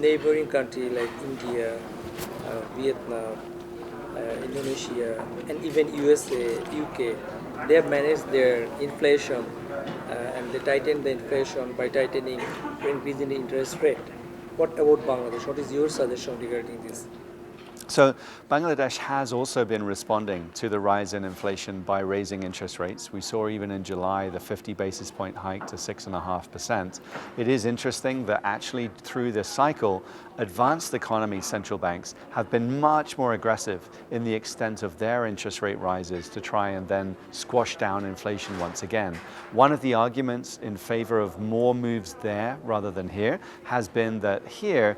neighboring country like India, Vietnam, Indonesia, and even USA, UK, they have managed their inflation and they tightened the inflation by tightening, increasing the interest rate. What about Bangladesh? What is your suggestion regarding this? So Bangladesh has also been responding to the rise in inflation by raising interest rates. We saw even in July the 50 basis point hike to 6.5%. It is interesting that actually through this cycle, advanced economy central banks have been much more aggressive in the extent of their interest rate rises to try and then squash down inflation once again. One of the arguments in favor of more moves there rather than here has been that here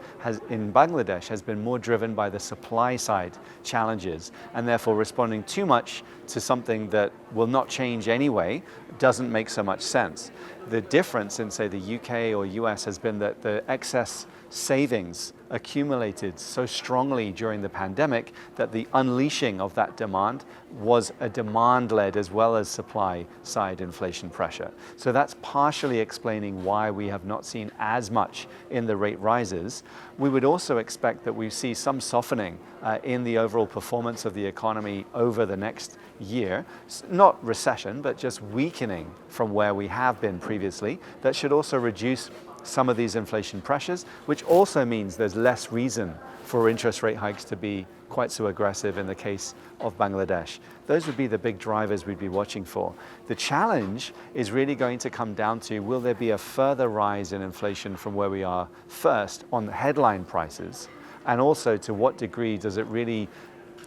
in Bangladesh has been more driven by the supply side challenges, and therefore responding too much to something that will not change anyway doesn't make so much sense. The difference in, say, the UK or US has been that the excess savings accumulated so strongly during the pandemic that the unleashing of that demand was a demand-led as well as supply-side inflation pressure. So that's partially explaining why we have not seen as much in the rate rises. We would also expect that we see some softening in the overall performance of the economy over the next year. Not recession, but just weakening from where we have been previously. That should also reduce some of these inflation pressures, which also means there's less reason for interest rate hikes to be quite so aggressive in the case of Bangladesh. Those would be the big drivers we'd be watching for. The challenge is really going to come down to, will there be a further rise in inflation from where we are first on the headline prices, and also to what degree does it really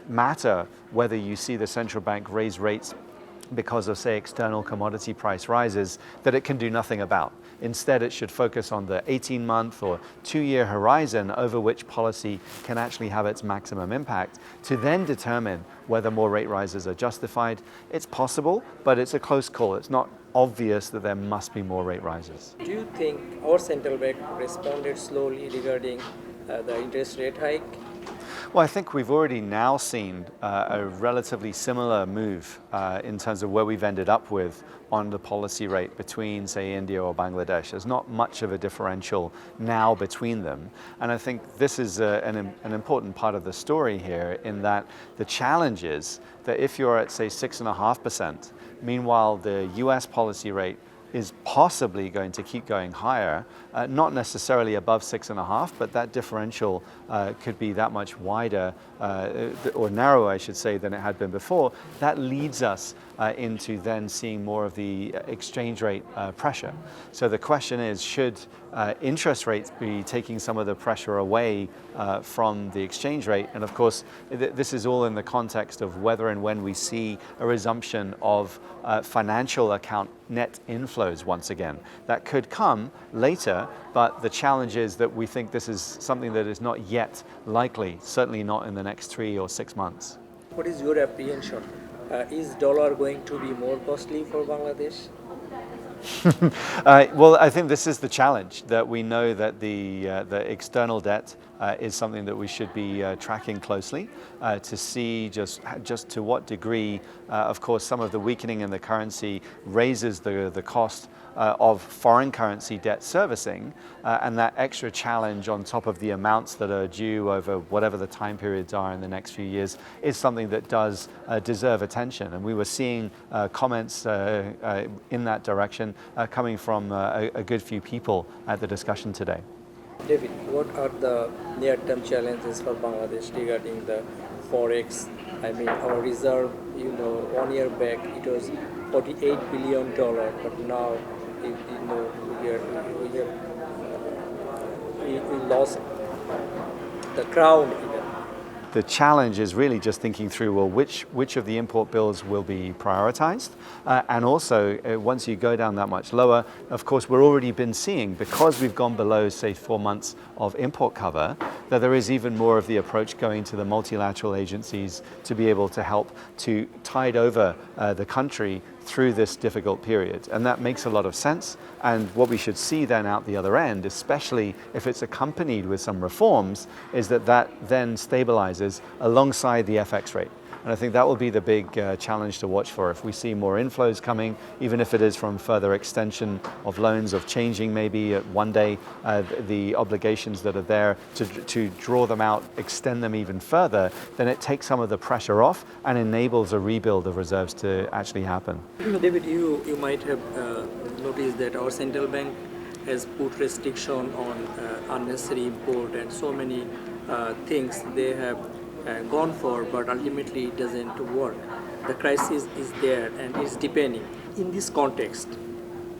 matter whether you see the central bank raise rates because of, say, external commodity price rises that it can do nothing about. Instead, it should focus on the 18-month or 2-year horizon over which policy can actually have its maximum impact to then determine whether more rate rises are justified. It's possible, but it's a close call. It's not obvious that there must be more rate rises. Do you think our central bank responded slowly regarding the interest rate hike? Well, I think we've already now seen a relatively similar move in terms of where we've ended up with on the policy rate between, say, India or Bangladesh. There's not much of a differential now between them. And I think this is an important part of the story here, in that the challenge is that if you're at, say, 6.5%, meanwhile the US policy rate is possibly going to keep going higher, not necessarily above 6.5, but that differential could be that much wider or narrower, I should say, than it had been before. That leads us into then seeing more of the exchange rate pressure. So the question is, should interest rates be taking some of the pressure away from the exchange rate? And of course, this is all in the context of whether and when we see a resumption of financial account net inflows once again. That could come later, but the challenge is that we think this is something that is not yet likely, certainly not in the next 3 or 6 months. What is your apprehension? Is dollar going to be more costly for Bangladesh? Well, I think this is the challenge, that we know that the external debt is something that we should be tracking closely to see just to what degree, of course, some of the weakening in the currency raises the cost of foreign currency debt servicing, and that extra challenge on top of the amounts that are due over whatever the time periods are in the next few years is something that does deserve attention. And we were seeing comments in that direction coming from a good few people at the discussion today. David, what are the near-term challenges for Bangladesh regarding the forex? I mean, our reserve, 1 year back it was $48 billion, but now, we lost the crown even. The challenge is really just thinking through, well, which of the import bills will be prioritized? And also, once you go down that much lower, of course, we're already been seeing, because we've gone below, say, 4 months of import cover, that there is even more of the approach going to the multilateral agencies to be able to help to tide over the country through this difficult period. And that makes a lot of sense. And what we should see then out the other end, especially if it's accompanied with some reforms, is that then stabilizes alongside the FX rate. And I think that will be the big challenge to watch for. If we see more inflows coming, even if it is from further extension of loans, of changing maybe one day the obligations that are there to draw them out, extend them even further, then it takes some of the pressure off and enables a rebuild of reserves to actually happen. David, you might have noticed that our central bank has put restriction on unnecessary import and so many things they have gone for, but ultimately it doesn't work. The crisis is there and it's deepening. In this context,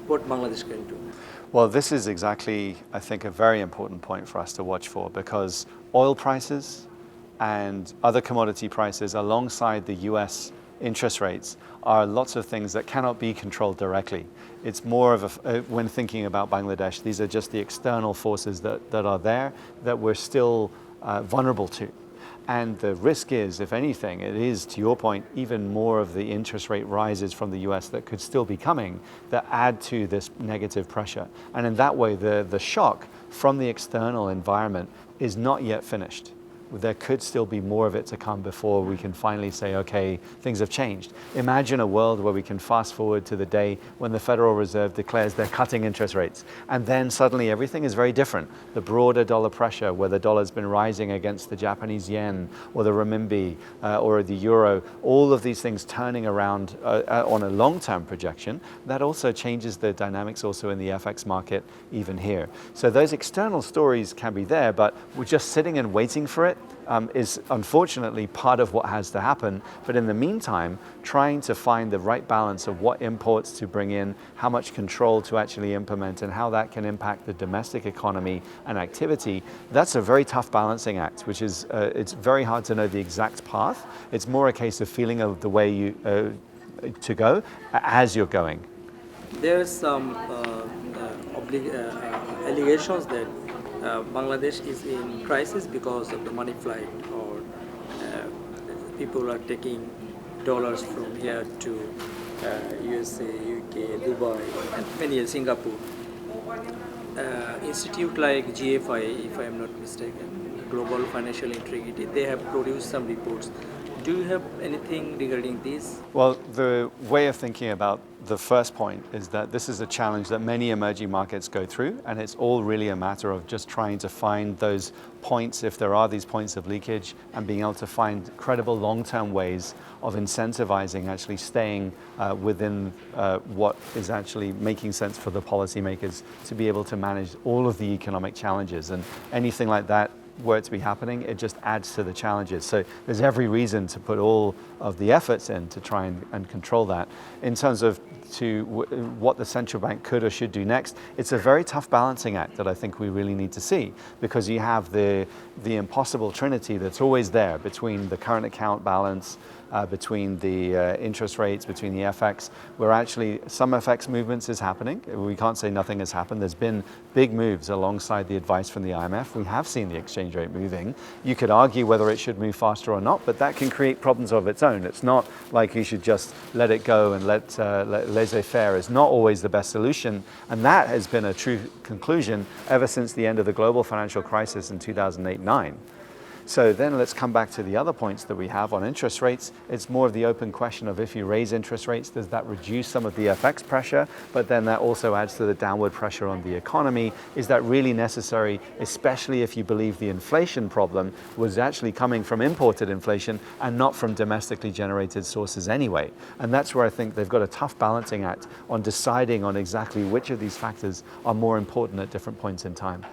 what Bangladesh can do? Well, this is exactly, I think, a very important point for us to watch for, because oil prices and other commodity prices alongside the US interest rates are lots of things that cannot be controlled directly. It's more of when thinking about Bangladesh, these are just the external forces that are there that we're still vulnerable to. And the risk is, if anything, it is, to your point, even more of the interest rate rises from the US that could still be coming that add to this negative pressure. And in that way, the shock from the external environment is not yet finished. There could still be more of it to come before we can finally say, okay, things have changed. Imagine a world where we can fast forward to the day when the Federal Reserve declares they're cutting interest rates. And then suddenly everything is very different. The broader dollar pressure, where the dollar's been rising against the Japanese yen or the renminbi or the euro, all of these things turning around on a long-term projection, that also changes the dynamics also in the FX market even here. So those external stories can be there, but we're just sitting and waiting for it. Is unfortunately part of what has to happen. But in the meantime, trying to find the right balance of what imports to bring in, how much control to actually implement, and how that can impact the domestic economy and activity, that's a very tough balancing act, which is, it's very hard to know the exact path. It's more a case of feeling of the way you to go as you're going. There's some allegations that Bangladesh is in crisis because of the money flight, or people are taking dollars from here to USA, UK, Dubai, and many Singapore. Institute like GFI, if I am not mistaken, Global Financial Integrity, they have produced some reports. Do you have anything regarding this? Well, the way of thinking about the first point is that this is a challenge that many emerging markets go through, and it's all really a matter of just trying to find those points, if there are these points of leakage, and being able to find credible long-term ways of incentivizing actually staying within what is actually making sense for the policymakers to be able to manage all of the economic challenges. And anything like that were it to be happening, it just adds to the challenges. So there's every reason to put all of the efforts in to try and control that. In terms of what the central bank could or should do next, it's a very tough balancing act that I think we really need to see, because you have the impossible trinity that's always there between the current account balance, between the interest rates, between the FX, where actually some FX movements is happening. We can't say nothing has happened. There's been big moves alongside the advice from the IMF. We have seen the exchange rate moving. You could argue whether it should move faster or not, but that can create problems of its own. It's not like you should just let it go and let laissez-faire is not always the best solution. And that has been a true conclusion ever since the end of the global financial crisis in 2008-9. So then let's come back to the other points that we have on interest rates. It's more of the open question of, if you raise interest rates, does that reduce some of the FX pressure? But then that also adds to the downward pressure on the economy. Is that really necessary, especially if you believe the inflation problem was actually coming from imported inflation and not from domestically generated sources anyway? And that's where I think they've got a tough balancing act on deciding on exactly which of these factors are more important at different points in time.